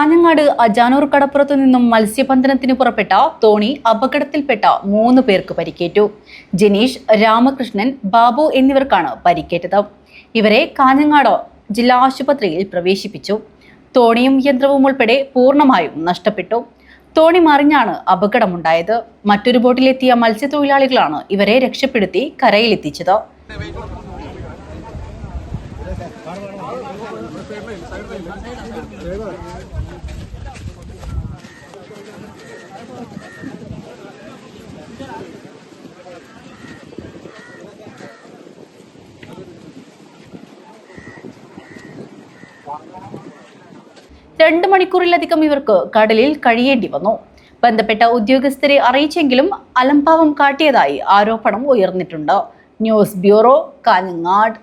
കാഞ്ഞങ്ങാട് അജാനൂർ കടപ്പുറത്തു നിന്നും മത്സ്യബന്ധനത്തിന് പുറപ്പെട്ട തോണി അപകടത്തിൽപ്പെട്ട 3 പേർക്ക് പരിക്കേറ്റു. ജനീഷ്, രാമകൃഷ്ണൻ, ബാബു എന്നിവർക്കാണ് പരിക്കേറ്റത്. ഇവരെ കാഞ്ഞങ്ങാട് ജില്ലാ ആശുപത്രിയിൽ പ്രവേശിപ്പിച്ചു. തോണിയും യന്ത്രവും ഉൾപ്പെടെ പൂർണ്ണമായും നഷ്ടപ്പെട്ടു. തോണി മറിഞ്ഞാണ് അപകടമുണ്ടായത്. മറ്റൊരു ബോട്ടിലെത്തിയ മത്സ്യത്തൊഴിലാളികളാണ് ഇവരെ രക്ഷപ്പെടുത്തി കരയിലെത്തിച്ചത്. രണ്ട് മണിക്കൂറിലധികം ഇവർക്ക് കടലിൽ കഴിയേണ്ടി വന്നു. ബന്ധപ്പെട്ട ഉദ്യോഗസ്ഥരെ അറിയിച്ചെങ്കിലും അലംഭാവം കാട്ടിയതായി ആരോപണം ഉയർന്നിട്ടുണ്ട്. News bureau, Kanhangad.